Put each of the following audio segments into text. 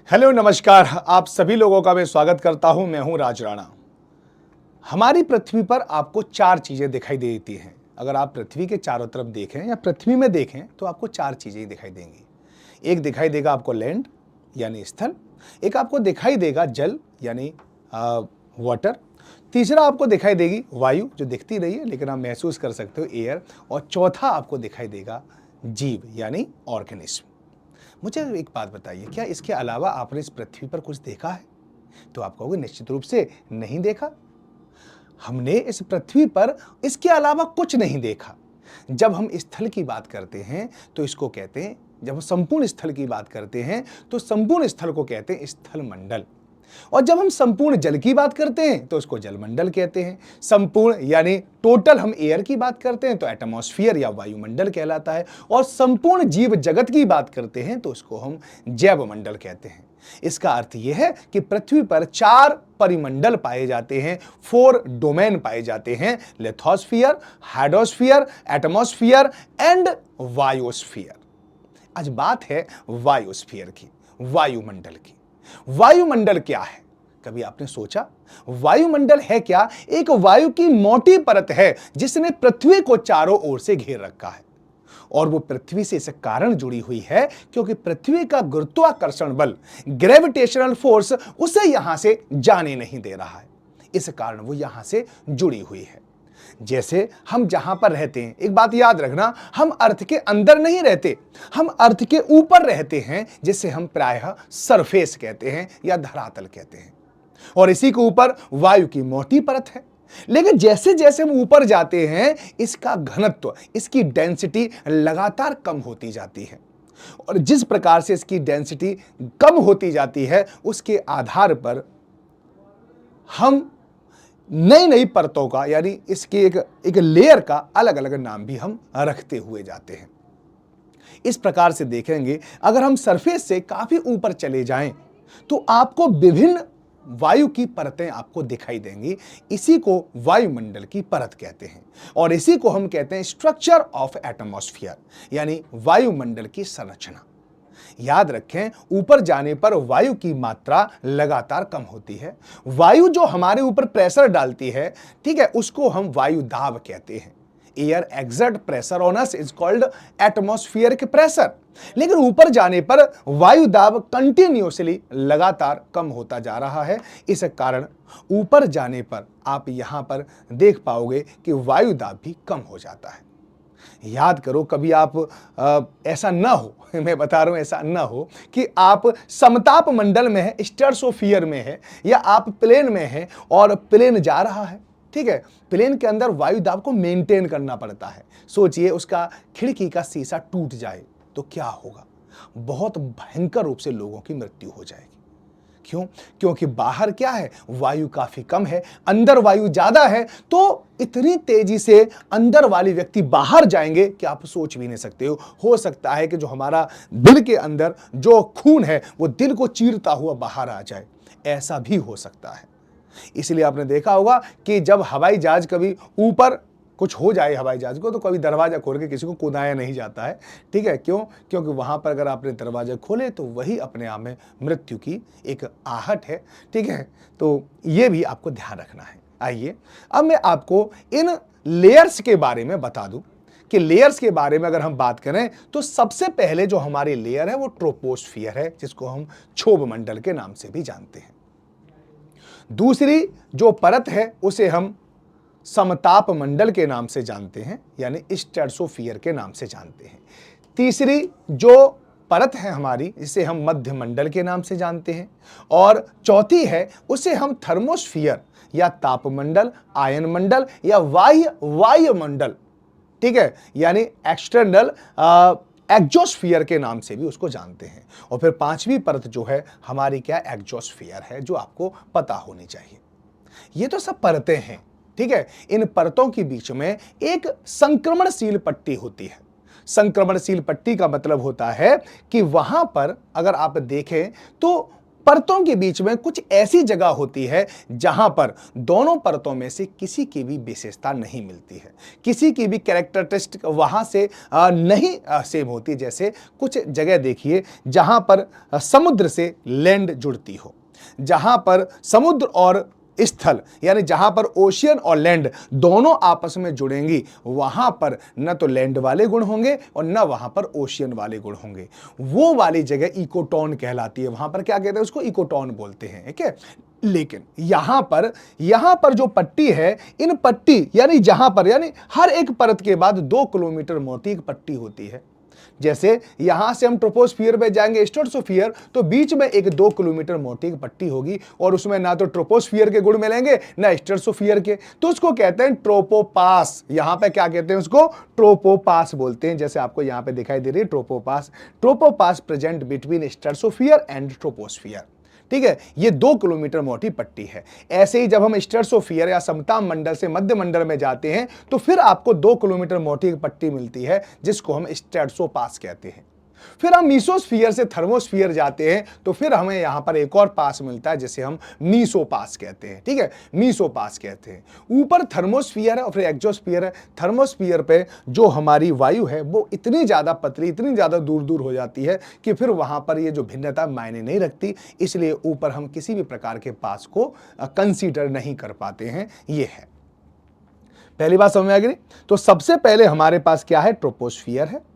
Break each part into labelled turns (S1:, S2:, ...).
S1: Hello नमस्कार, आप सभी लोगों का मैं स्वागत करता हूं। मैं हूं राज राणा। हमारी पृथ्वी पर आपको चार चीजें दिखाई देती हैं। अगर आप पृथ्वी के चारों तरफ देखें या पृथ्वी में देखें तो आपको चार चीजें ही दिखाई देंगी। एक दिखाई देगा आपको लैंड यानी स्थल, एक आपको दिखाई देगा जल यानी वाटर, तीसरा आपको दिखाई देगी वायु जो दिखती नहीं है लेकिन आप महसूस कर सकते हो एयर, और चौथा आपको दिखाई देगा जीव यानी ऑर्गेनिज्म। मुझे एक बात बताइए, क्या इसके अलावा आपने इस पृथ्वी पर कुछ देखा है? तो आप कहोगे निश्चित रूप से नहीं देखा। हमने इस पृथ्वी पर इसके अलावा कुछ नहीं देखा। जब हम स्थल की बात करते हैं तो इसको कहते हैं, जब हम संपूर्ण स्थल की बात करते हैं तो संपूर्ण स्थल को कहते हैं स्थल मंडल, और जब हम संपूर्ण जल की बात करते हैं तो उसको जलमंडल कहते हैं। संपूर्ण यानी टोटल हम एयर की बात करते हैं तो एटमॉस्फेयर या वायुमंडल कहलाता है, और संपूर्ण जीव जगत की बात करते हैं तो उसको हम जैवमंडल कहते हैं। इसका अर्थ यह है कि पृथ्वी पर चार परिमंडल पाए जाते हैं, 4 डोमेन पाए जाते हैं: लिथोस्फियर, हाइड्रोस्फियर, एटमॉस्फियर एंड वायोस्फियर। आज बात है वायोस्फियर की, वायुमंडल की। वायुमंडल क्या है? कभी आपने सोचा वायुमंडल है क्या? एक वायु की मोटी परत है जिसने पृथ्वी को चारों ओर से घेर रखा है, और वो पृथ्वी से इस कारण जुड़ी हुई है क्योंकि पृथ्वी का गुरुत्वाकर्षण बल, ग्रेविटेशनल फोर्स उसे यहां से जाने नहीं दे रहा है। इस कारण वो यहां से जुड़ी हुई है। जैसे हम जहां पर रहते हैं, एक बात याद रखना, हम अर्थ के अंदर नहीं रहते, हम अर्थ के ऊपर रहते हैं, जिसे हम प्रायः सरफेस कहते हैं या धरातल कहते हैं, और इसी के ऊपर वायु की मोटी परत है। लेकिन जैसे जैसे हम ऊपर जाते हैं इसका घनत्व, इसकी डेंसिटी लगातार कम होती जाती है, और जिस प्रकार से इसकी डेंसिटी कम होती जाती है उसके आधार पर हम नई नई परतों का यानी इसके एक लेयर का अलग अलग नाम भी हम रखते हुए जाते हैं। इस प्रकार से देखेंगे, अगर हम सरफेस से काफी ऊपर चले जाएं तो आपको विभिन्न वायु की परतें आपको दिखाई देंगी। इसी को वायुमंडल की परत कहते हैं, और इसी को हम कहते हैं स्ट्रक्चर ऑफ एटमॉस्फेयर यानी वायुमंडल की संरचना। याद रखें, ऊपर जाने पर वायु की मात्रा लगातार कम होती है। वायु जो हमारे ऊपर प्रेशर डालती है, ठीक है, उसको हम वायु दाब कहते हैं। Air exert pressure on us is called atmospheric pressure. लेकिन ऊपर जाने पर वायु दाब कंटिन्यूअसली लगातार कम होता जा रहा है। इस कारण ऊपर जाने पर आप यहां पर देख पाओगे कि वायु दाब भी कम हो जाता है। याद करो, कभी आप ऐसा ना हो, मैं बता रहा हूं ऐसा ना हो कि आप समताप मंडल में है, स्ट्रेटोस्फियर में है, या आप प्लेन में है और प्लेन जा रहा है, ठीक है, प्लेन के अंदर वायु दाब को मेंटेन करना पड़ता है। सोचिए उसका खिड़की का शीशा टूट जाए तो क्या होगा? बहुत भयंकर रूप से लोगों की मृत्यु हो जाएगी। क्यों? क्योंकि बाहर क्या है, वायु काफी कम है, अंदर वायु ज्यादा है, तो इतनी तेजी से अंदर वाले व्यक्ति बाहर जाएंगे कि आप सोच भी नहीं सकते हो सकता है कि जो हमारा दिल के अंदर जो खून है वो दिल को चीरता हुआ बाहर आ जाए, ऐसा भी हो सकता है। इसलिए आपने देखा होगा कि जब हवाई जहाज कभी ऊपर कुछ हो जाए हवाई जहाज को, तो कभी दरवाजा खोल के किसी को कूदाया नहीं जाता है, ठीक है। क्यों? क्योंकि वहां पर अगर आपने दरवाजा खोले तो वही अपने आप में मृत्यु की एक आहट है, ठीक है। तो ये भी आपको ध्यान रखना है। आइए अब मैं आपको इन लेयर्स के बारे में बता दूं कि लेयर्स के बारे में अगर हम बात करें तो सबसे पहले जो हमारी लेयर है वो ट्रोपोस्फियर है, जिसको हम क्षोभ मंडल के नाम से भी जानते हैं। दूसरी जो परत है उसे हम समताप मंडल के नाम से जानते हैं, यानी स्ट्रेटोस्फियर के नाम से जानते हैं। तीसरी जो परत है हमारी, इसे हम मध्य मंडल के नाम से जानते हैं, और चौथी है उसे हम थर्मोस्फियर या तापमंडल, आयन मंडल या वायुमंडल, ठीक है, यानी एक्सटर्नल एक्सोस्फियर के नाम से भी उसको जानते हैं। और फिर पांचवी परत जो है हमारी क्या, एक्सोस्फियर है, जो आपको पता होनी चाहिए। ये तो सब परतें हैं, ठीक है। इन परतों के बीच में एक संक्रमणशील पट्टी होती है। संक्रमणशील पट्टी का मतलब होता है कि वहां पर अगर आप देखें तो परतों के बीच में कुछ ऐसी जगह होती है जहां पर दोनों परतों में से किसी की भी विशेषता नहीं मिलती है, किसी की भी कैरेक्टरिस्टिक वहां से नहीं सेम होती। जैसे कुछ जगह देखिए जहां पर समुद्र से लैंड जुड़ती हो, जहां पर समुद्र और स्थल यानी जहां पर ओशियन और लैंड दोनों आपस में जुड़ेंगी, वहां पर न तो लैंड वाले गुण होंगे और न वहां पर ओशियन वाले गुण होंगे। वो वाली जगह इकोटोन कहलाती है। वहां पर क्या कहते हैं, उसको इकोटोन बोलते हैं। ठीक है, लेकिन यहां पर जो पट्टी है, इन पट्टी यानी जहां पर यानी हर एक परत के बाद 2 किलोमीटर मोटी एक पट्टी होती है। जैसे यहां से हम ट्रोपोस्फियर पे जाएंगे स्ट्रेटोस्फियर, तो बीच में एक 2 किलोमीटर मोटी एक पट्टी होगी और उसमें ना तो ट्रोपोस्फियर के गुण मिलेंगे ना स्ट्रेटोस्फियर के, तो उसको कहते हैं ट्रोपोपास। यहां पे क्या कहते हैं, उसको ट्रोपोपास बोलते हैं। जैसे आपको यहां पे दिखाई दे रही है tropopause. Tropopause present between stratosphere and troposphere. ठीक है, ये 2 किलोमीटर मोटी पट्टी है। ऐसे ही जब हम स्ट्रेटोस्फियर या समताप मंडल से मध्य मंडल में जाते हैं तो फिर आपको 2 किलोमीटर मोटी एक पट्टी मिलती है जिसको हम स्ट्रेटोपास कहते हैं। फिर हम मीसोस्फियर से थर्मोस्फियर जाते हैं तो फिर हमें यहां पर एक और पास मिलता है जिसे हम मीसोपास कहते हैं। ठीक है, मीसोपास कहते हैं। ऊपर थर्मोस्फियर है और फिर एक्सोस्फियर है। थर्मोस्फियर पे जो हमारी वायु है वो इतनी ज्यादा पतली, इतनी ज्यादा दूर दूर हो जाती है कि फिर वहां पर ये जो भिन्नता मायने नहीं रखती, इसलिए ऊपर हम किसी भी प्रकार के पास को कंसीडर नहीं कर पाते हैं। ये है पहली बात, समझ में आ गई। तो सबसे पहले हमारे पास क्या है, ट्रोपोस्फियर है।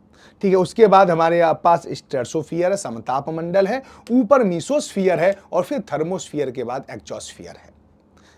S1: ठीक है, उसके बाद हमारे पास स्ट्रेटोस्फियर है, समताप मंडल है, ऊपर मीसोस्फियर है और फिर थर्मोस्फियर के बाद एक्सोस्फियर है।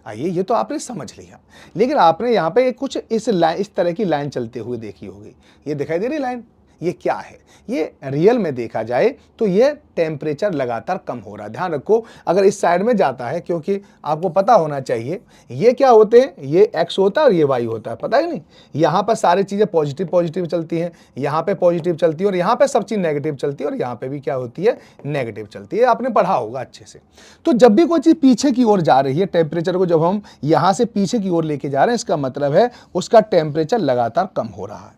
S1: आइए, ये तो आपने समझ लिया, लेकिन आपने यहां पे कुछ इस तरह की लाइन चलते हुए देखी होगी। ये दिखाई दे रही लाइन, ये क्या है? ये रियल में देखा जाए तो ये टेम्परेचर लगातार कम हो रहा है। ध्यान रखो, अगर इस साइड में जाता है, क्योंकि आपको पता होना चाहिए ये क्या होते हैं, ये एक्स होता है और ये वाई होता है, पता है नहीं? यहां पर सारी चीजें पॉजिटिव पॉजिटिव चलती हैं, यहां पे पॉजिटिव चलती है और यहां पे सब चीज नेगेटिव चलती है और यहां पे भी क्या होती है, नेगेटिव चलती है। आपने पढ़ा होगा अच्छे से। तो जब भी कोई चीज पीछे की ओर जा रही है, टेम्परेचर को जब हम यहां से पीछे की ओर लेके जा रहे हैं, इसका मतलब है उसका टेम्परेचर लगातार कम हो रहा है।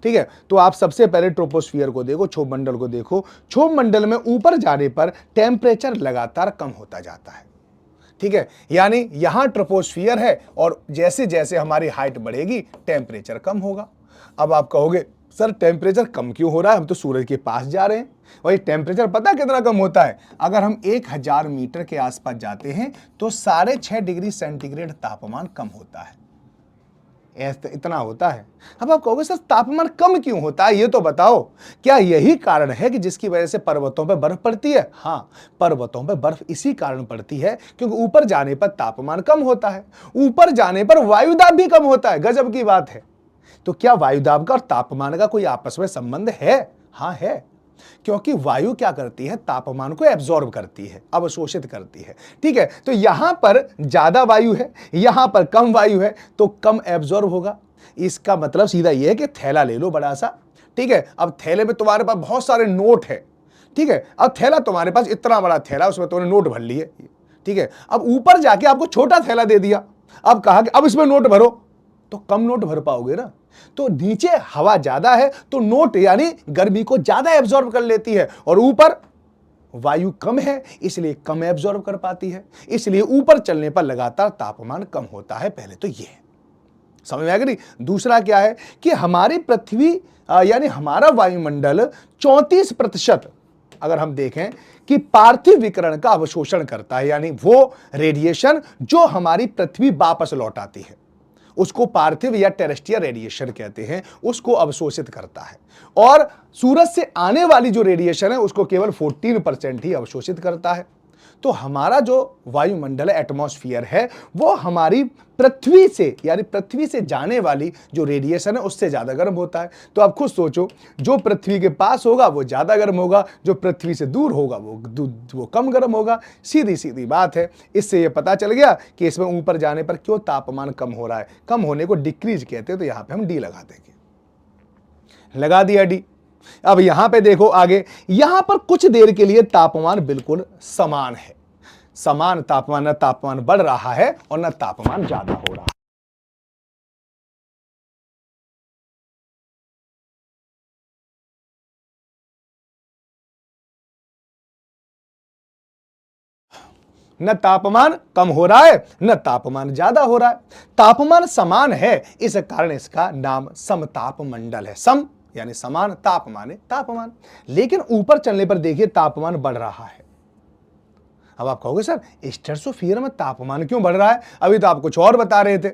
S1: ठीक है, तो आप सबसे पहले ट्रोपोस्फियर को देखो, क्षोभ मंडल को देखो। क्षोभ मंडल में ऊपर जाने पर टेम्परेचर लगातार कम होता जाता है। ठीक है, यानी यहां ट्रोपोस्फियर है और जैसे जैसे हमारी हाइट बढ़ेगी टेम्परेचर कम होगा। अब आप कहोगे सर टेम्परेचर कम क्यों हो रहा है, हम तो सूरज के पास जा रहे हैं। वही टेम्परेचर पता कितना कम होता है? अगर हम 1000 मीटर के आसपास जाते हैं तो 6.5 डिग्री सेंटीग्रेड तापमान कम होता है। इतना होता है। अब आप कहोगे सर तापमान कम क्यों होता है, ये तो बताओ। क्या यही कारण है कि जिसकी वजह से पर्वतों पर बर्फ पड़ती है? हाँ, पर्वतों पर बर्फ इसी कारण पड़ती है क्योंकि ऊपर जाने पर तापमान कम होता है, ऊपर जाने पर वायुदाब भी कम होता है। गजब की बात है। तो क्या वायुदाब का और तापमान का कोई आपस में संबंध है? हाँ है, क्योंकि वायु क्या करती है, तापमान को एब्जॉर्ब करती है, अवशोषित करती है। ठीक है, तो यहां पर ज्यादा वायु है, यहां पर कम वायु है, तो कम एब्जॉर्ब होगा। इसका मतलब सीधा यह है कि थैला ले लो बड़ा सा। ठीक है, अब थैले में तुम्हारे पास बहुत सारे नोट है। ठीक है, अब थैला तुम्हारे पास इतना बड़ा थैला, उसमें तुमने नोट भर लिए। ठीक है, अब ऊपर जाके आपको छोटा थैला दे दिया, अब कहा कि अब इसमें नोट भरो, तो कम नोट भर पाओगे ना। तो नीचे हवा ज्यादा है तो नोट यानी गर्मी को ज्यादा एब्जॉर्ब कर लेती है और ऊपर वायु कम है इसलिए कम एब्जॉर्ब कर पाती है, इसलिए ऊपर चलने पर लगातार तापमान कम होता है। पहले तो यह समझ में आ गई। दूसरा क्या है कि हमारी पृथ्वी यानी हमारा वायुमंडल 34% अगर हम देखें कि पार्थिव विकिरण का अवशोषण करता है, यानी वो रेडिएशन जो हमारी पृथ्वी वापस लौटाती है उसको पार्थिव या टेरेस्ट्रियल रेडिएशन कहते हैं, उसको अवशोषित करता है। और सूरज से आने वाली जो रेडिएशन है उसको केवल 14% ही अवशोषित करता है। तो हमारा जो वायुमंडल एटमॉस्फेयर है वो हमारी पृथ्वी से यानी पृथ्वी से जाने वाली जो रेडिएशन है उससे ज्यादा गर्म होता है। तो आप खुद सोचो, जो पृथ्वी के पास होगा वो ज्यादा गर्म होगा, जो पृथ्वी से दूर होगा वो कम गर्म होगा। सीधी सीधी बात है। इससे ये पता चल गया कि इसमें ऊपर जाने पर क्यों तापमान कम हो रहा है। कम होने को डिक्रीज कहते हैं, तो यहां पर हम डी लगा देंगे। लगा दिया डी। अब यहां पे देखो आगे, यहां पर कुछ देर के लिए तापमान बिल्कुल समान है, समान तापमान, न तापमान बढ़ रहा है और न तापमान ज्यादा हो रहा है। न तापमान कम हो रहा है न तापमान ज्यादा हो रहा है, तापमान समान है, इस कारण इसका नाम समताप मंडल है। सम यानी समान, ताप माने तापमान। लेकिन ऊपर चलने पर देखिए तापमान बढ़ रहा है। अब आप कहोगे सर स्ट्रेटोस्फीयर में तापमान क्यों बढ़ रहा है, अभी तो आप कुछ और बता रहे थे।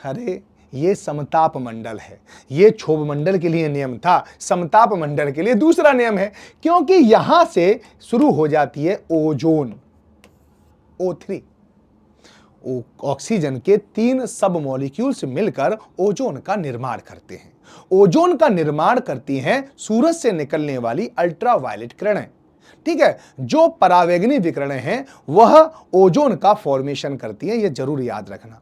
S1: अरे ये समताप मंडल है, ये क्षोभ मंडल के लिए नियम था, समताप मंडल के लिए दूसरा नियम है, क्योंकि यहां से शुरू हो जाती है ओजोन, O3। ऑक्सीजन के 3 सब मॉलिक्यूल्स मिलकर ओजोन का निर्माण करते हैं। ओजोन का निर्माण करती हैं सूरज से निकलने वाली अल्ट्रावायलेट किरणें। ठीक है, जो परावैंगनी विकिरणें हैं वह ओजोन का फॉर्मेशन करती हैं, यह जरूर याद रखना।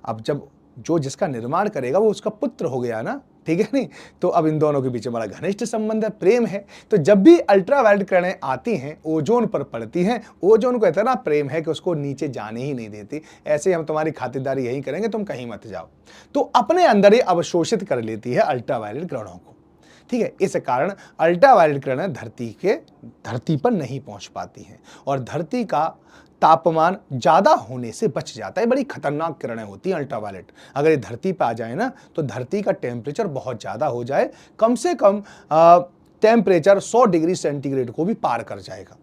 S1: अब जब जो जिसका निर्माण करेगा वो उसका पुत्र हो गया ना, ठीक है नहीं, तो अब इन दोनों के बीच बड़ा घनिष्ठ संबंध है, प्रेम है। तो जब भी अल्ट्रावायलेट किरणें आती हैं ओजोन पर पड़ती हैं, ओजोन को इतना प्रेम है कि उसको नीचे जाने ही नहीं देती, ऐसे हम तुम्हारी खातिरदारी यही करेंगे, तुम कहीं मत जाओ, तो अपने अंदर ही अवशोषित कर लेती है अल्ट्रावायलेट किरणों को। ठीक है, इस कारण अल्ट्रावायलेट किरणें धरती पर नहीं पहुंच पाती हैं और धरती का तापमान ज्यादा होने से बच जाता है। बड़ी खतरनाक किरणें होती हैं अल्ट्रावायलेट, अगर ये धरती पे आ जाए ना तो धरती का टेम्परेचर बहुत ज्यादा हो जाए, कम से कम टेम्परेचर 100 डिग्री सेंटीग्रेड को भी पार कर जाएगा।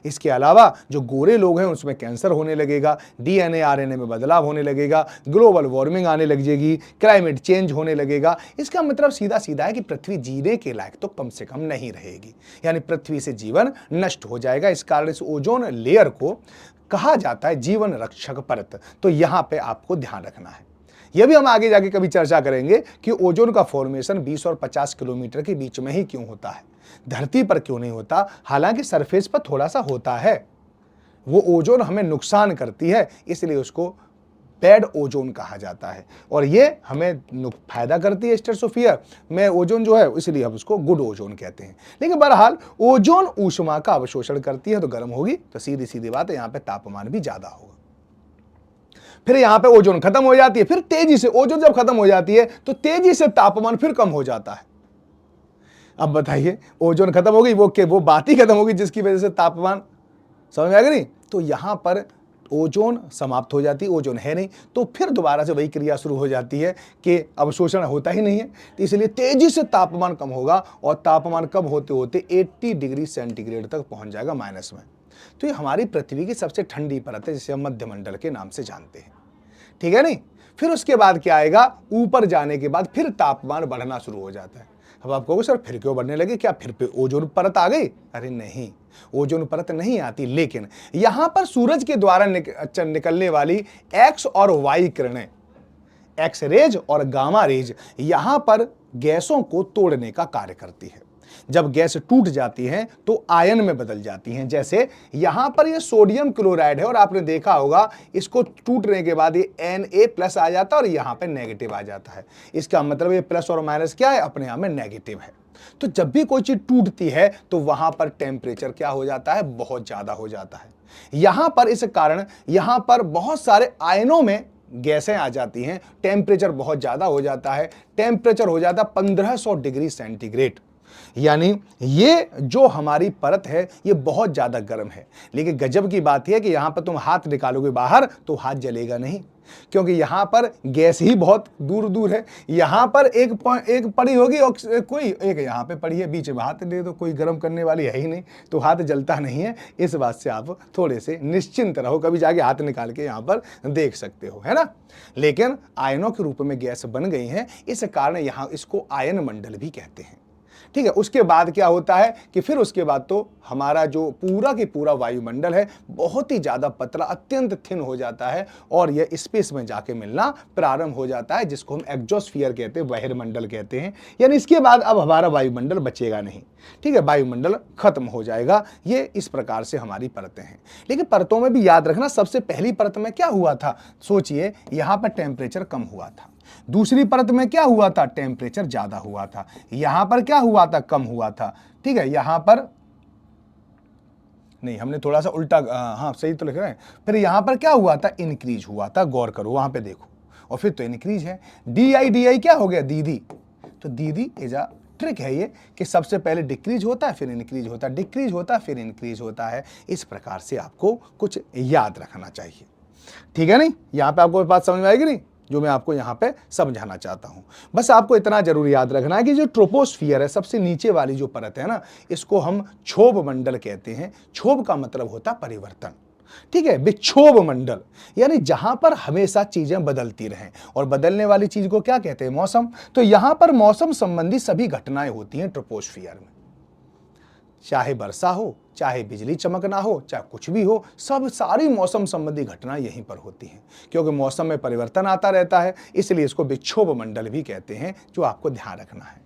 S1: इसके अलावा जो गोरे लोग हैं उसमें कैंसर होने लगेगा, डीएनए आरएनए में बदलाव होने लगेगा, ग्लोबल वार्मिंग आने लग जाएगी, क्लाइमेट चेंज होने लगेगा। इसका मतलब सीधा सीधा है कि पृथ्वी जीने के लायक तो कम से कम नहीं रहेगी, यानी पृथ्वी से जीवन नष्ट हो जाएगा। इस कारण इस ओजोन लेयर को कहा जाता है जीवन रक्षक परत। तो यहां पे आपको ध्यान रखना है। यह भी हम आगे जाके कभी चर्चा करेंगे कि ओजोन का फॉर्मेशन 20 और 50 किलोमीटर के बीच में ही क्यों होता है, धरती पर क्यों नहीं होता। हालांकि सरफेस पर थोड़ा सा होता है, वो ओजोन हमें नुकसान करती है, इसलिए उसको बैड ओजोन कहा जाता है, और ये हमें फायदा करती है स्ट्रेटोस्फीयर में ओजोन जो है, इसलिए हम उसको गुड ओजोन कहते हैं। लेकिन बहरहाल ओजोन ऊष्मा का अवशोषण करती है, तो गर्म होगी तो सीधी सीधी बात है, यहां पे तापमान भी ज्यादा होगा। फिर यहां पे ओजोन खत्म हो जाती है, फिर तेजी से ओजोन जब खत्म हो जाती है तो तेजी से तापमान फिर कम हो जाता है। अब बताइए, ओजोन खत्म हो गई, वो बात ही खत्म होगी जिसकी वजह से तापमान, समझ में आ गई। तो यहां पर ओजोन समाप्त हो जाती, ओजोन है नहीं, तो फिर दोबारा से वही क्रिया शुरू हो जाती है कि अवशोषण होता ही नहीं है, तो इसलिए तेजी से तापमान कम होगा और तापमान कम होते होते 80 डिग्री सेंटीग्रेड तक पहुंच जाएगा माइनस में। तो ये हमारी पृथ्वी की सबसे ठंडी परत है, जिसे हम मध्यमंडल के नाम से जानते हैं। ठीक है नहीं, फिर उसके बाद क्या आएगा, ऊपर जाने के बाद फिर तापमान बढ़ना शुरू हो जाता है। अब आप कहोगे सर फिर क्यों बढ़ने लगे, क्या फिर पे ओजोन परत आ गई? अरे नहीं, ओजोन परत नहीं आती, लेकिन यहां पर सूरज के द्वारा निकलने वाली एक्स और वाई किरणें, एक्स रेज और गामा रेज, यहां पर गैसों को तोड़ने का कार्य करती है। जब गैस टूट जाती हैं तो आयन में बदल जाती हैं। जैसे यहां पर ये सोडियम क्लोराइड है और आपने देखा होगा इसको टूटने के बाद ये Na+ आ जाता है और यहां पे नेगेटिव आ जाता है। इसका मतलब ये प्लस और माइनस क्या है, अपने आप में नेगेटिव है। तो जब भी कोई चीज टूटती है तो वहां पर टेम्परेचर क्या हो जाता है, बहुत ज्यादा हो जाता है। यहां पर इस कारण यहां पर बहुत सारे आयनों में गैसें आ जाती हैं, टेम्परेचर बहुत ज्यादा हो जाता है। टेम्परेचर हो जाता है 1500 डिग्री सेंटीग्रेड। यानी ये जो हमारी परत है ये बहुत ज्यादा गर्म है। लेकिन गजब की बात यह है कि यहां पर तुम हाथ निकालोगे बाहर तो हाथ जलेगा नहीं, क्योंकि यहां पर गैस ही बहुत दूर दूर है। यहां पर एक पड़ी होगी और कोई एक यहां पे पड़ी है, बीच में हाथ दे दो, कोई गर्म करने वाली है ही नहीं, तो हाथ जलता नहीं है। इस बात से आप थोड़े से निश्चिंत रहो, कभी जाके हाथ निकाल के यहां पर देख सकते हो, है ना। लेकिन आयनों के रूप में गैस बन गई है, इस कारण यहां इसको आयन मंडल भी कहते हैं। ठीक है, उसके बाद क्या होता है कि फिर उसके बाद तो हमारा जो पूरा की पूरा वायुमंडल है बहुत ही ज्यादा पतला, अत्यंत थिन हो जाता है और यह स्पेस में जाके मिलना प्रारंभ हो जाता है, जिसको हम एक्सोस्फीयर कहते हैं, बहिर्मंडल कहते हैं। यानी इसके बाद अब हमारा वायुमंडल बचेगा नहीं। ठीक है, वायुमंडल खत्म हो जाएगा। ये इस प्रकार से हमारी परतें हैं। लेकिन परतों में भी याद रखना, सबसे पहली परत में क्या हुआ था, सोचिए, यहां पर टेम्परेचर कम हुआ था। दूसरी परत में क्या हुआ था, टेम्परेचर ज्यादा हुआ था। यहां पर क्या हुआ था, कम हुआ था। ठीक है, यहां पर नहीं, हमने थोड़ा सा उल्टा, हाँ सही तो लिख रहे हैं। फिर यहां पर क्या हुआ था, इंक्रीज हुआ था, गौर करो वहां पे देखो, और फिर तो इंक्रीज है। डी आई क्या हो गया, दीदी, तो दीदी इज अ ट्रिक है ये कि सबसे पहले डिक्रीज होता है, फिर इंक्रीज होता है, डिक्रीज होता है, फिर इंक्रीज होता है। इस प्रकार से आपको कुछ याद रखना चाहिए, ठीक है नहीं? यहां पे आपको बात समझ में आएगी नहीं जो मैं आपको यहां पे समझाना चाहता हूं? बस आपको इतना जरूर याद रखना है कि जो ट्रोपोस्फियर है, सबसे नीचे वाली जो परत है ना, इसको हम क्षोभ मंडल कहते हैं। क्षोभ का मतलब होता है परिवर्तन, ठीक है? विक्षोभ मंडल यानी जहां पर हमेशा चीजें बदलती रहें, और बदलने वाली चीज को क्या कहते हैं? मौसम। तो यहां पर मौसम संबंधी सभी घटनाएं होती हैं ट्रोपोस्फियर में, चाहे वर्षा हो, चाहे बिजली चमकना हो, चाहे कुछ भी हो, सब सारी मौसम संबंधी घटनाएं यहीं पर होती हैं। क्योंकि मौसम में परिवर्तन आता रहता है, इसलिए इसको विक्षोभ मंडल भी कहते हैं, जो आपको ध्यान रखना है।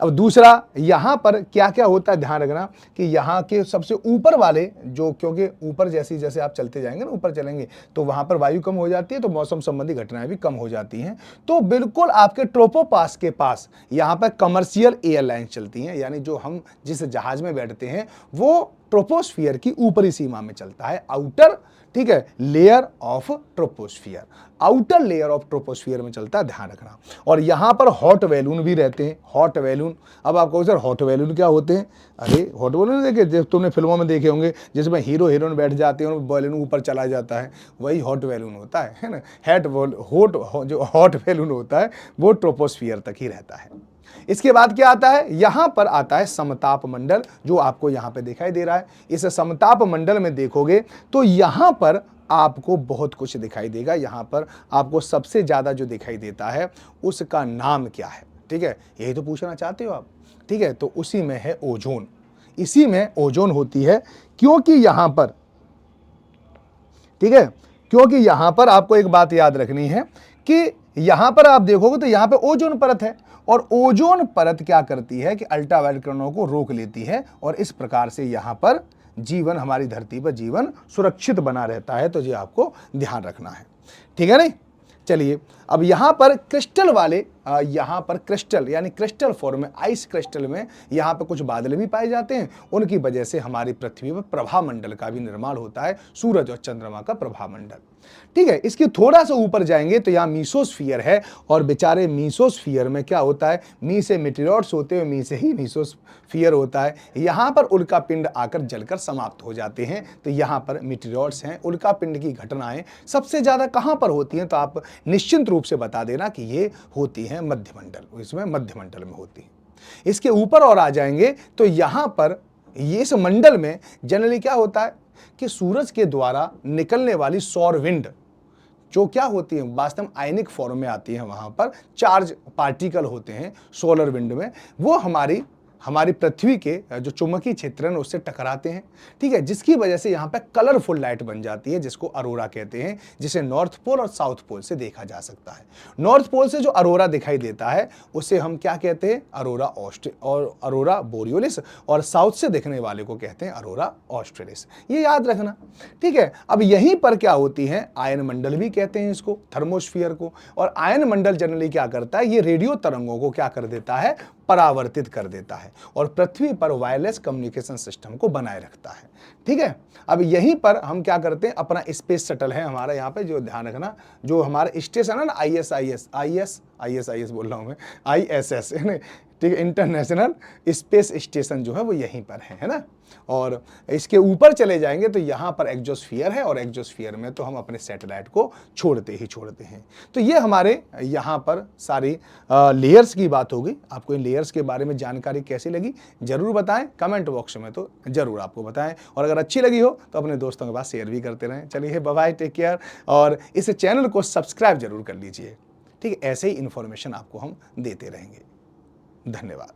S1: अब दूसरा, यहां पर क्या क्या होता है ध्यान रखना कि यहां के सबसे ऊपर वाले जो, क्योंकि ऊपर जैसे जैसे आप चलते जाएंगे ना, ऊपर चलेंगे तो वहां पर वायु कम हो जाती है, तो मौसम संबंधी घटनाएं भी कम हो जाती हैं। तो बिल्कुल आपके ट्रोपोपास के पास यहां पर कमर्शियल एयरलाइन चलती हैं, यानी जो हम जिस जहाज में बैठते हैं वो ट्रोपोस्फियर की ऊपरी सीमा में चलता है, आउटर, ठीक है, layer of troposphere, outer layer of troposphere में चलता है, ध्यान रखना। और यहां पर हॉट बैलून भी रहते हैं, हॉट बैलून। अब आप कहो सर हॉट बैलून क्या होते हैं? अरे हॉट बैलून देखे, जब तुमने फिल्मों में देखे होंगे जिसमें हीरो हीरोइन बैठ जाते हैं और बैलून ऊपर चला जाता है, वही हॉट बैलून होता है ना। जो हॉट बैलून होता है वो ट्रोपोस्फियर तक ही रहता है। इसके बाद क्या आता है? यहां पर आता है समताप मंडल, जो आपको यहां पे दिखाई दे रहा है। इस समताप मंडल में देखोगे तो यहां पर आपको बहुत कुछ दिखाई देगा। यहां पर आपको सबसे ज्यादा जो दिखाई देता है उसका नाम क्या है? ठीक है, यही तो पूछना चाहते हो आप, ठीक है? तो उसी में है ओजोन, इसी में ओजोन होती है। क्योंकि यहां पर, ठीक है, क्योंकि यहां पर आपको एक बात याद रखनी है कि यहां पर आप देखोगे तो यहां पे ओजोन परत है, और ओजोन परत क्या करती है कि अल्ट्रावायलेट किरणों को रोक लेती है, और इस प्रकार से यहां पर जीवन, हमारी धरती पर जीवन सुरक्षित बना रहता है। तो ये आपको ध्यान रखना है, ठीक है नहीं? चलिए, अब यहां पर क्रिस्टल वाले, यहां पर क्रिस्टल यानी क्रिस्टल फॉर्म में, आइस क्रिस्टल में यहां पर कुछ बादल भी पाए जाते हैं। उनकी वजह से हमारी पृथ्वी पर प्रभा मंडल का भी निर्माण होता है, सूरज और चंद्रमा का प्रभा मंडल, ठीक है? इसके थोड़ा सा ऊपर जाएंगे तो यहाँ मीसोस्फियर है, और बेचारे मीसोस्फियर में क्या होता है? मी से मेटेरियर्स होते हैं, मी से ही मीसोस्फियर होता है। यहाँ पर उल्का पिंड आकर जलकर समाप्त हो जाते हैं। तो यहाँ पर मेटेरियर्स हैं। उल्का पिंड की घटनाएं सबसे ज्यादा कहाँ पर होती हैं? तो आप निश्चिंत रूप से बता देना कि ये होती हैं मध्यमंडल, इसमें मध्यमंडल में होती है। इसके ऊपर और आ जाएंगे तो यहां पर ये इस मंडल में जनरली क्या होता है कि सूरज के द्वारा निकलने वाली सौर विंड जो क्या होती है, वास्तव में आयनिक फॉर्म में आती है, वहां पर चार्ज पार्टिकल होते हैं सोलर विंड में, वो हमारी पृथ्वी के जो चुंबकीय क्षेत्र है उससे टकराते हैं, ठीक है? जिसकी वजह से यहाँ पे कलरफुल लाइट बन जाती है, जिसको अरोरा कहते हैं, जिसे नॉर्थ पोल और साउथ पोल से देखा जा सकता है। नॉर्थ पोल से जो अरोरा दिखाई देता है उसे हम क्या कहते हैं? अरोरा बोरियोलिस, और साउथ से दिखने वाले को कहते हैं अरोरा ऑस्ट्रेलिस। ये याद रखना, ठीक है? अब यहीं पर क्या होती है? आयन मंडल भी कहते हैं इसको, थर्मोस्फियर को। और आयन मंडल जनरली क्या करता है? ये रेडियो तरंगों को क्या कर देता है? परावर्तित कर देता है, और पृथ्वी पर वायरलेस कम्युनिकेशन सिस्टम को बनाए रखता है, ठीक है? अब यहीं पर हम क्या करते हैं? अपना स्पेस शटल है हमारा यहाँ पे, जो ध्यान रखना, जो हमारा स्टेशन है ना, ISS बोल रहा हूँ मैं, ISS है ना, ठीक है, इंटरनेशनल स्पेस स्टेशन जो है वो यहीं पर है ना? और इसके ऊपर चले जाएंगे तो यहाँ पर एक्सोस्फीयर है, और एक्सोस्फीयर में तो हम अपने सैटेलाइट को छोड़ते हैं। तो ये हमारे यहाँ पर सारी लेयर्स की बात होगी। आपको इन लेयर्स के बारे में जानकारी कैसी लगी जरूर बताएं, कमेंट बॉक्स में तो जरूर आपको बताएं, और अगर अच्छी लगी हो तो अपने दोस्तों के पास शेयर भी करते रहें। चलिए, बाय बाय, टेक केयर, और इस चैनल को सब्सक्राइब जरूर कर लीजिए, ठीक है? ऐसे ही इन्फॉर्मेशन आपको हम देते रहेंगे। धन्यवाद।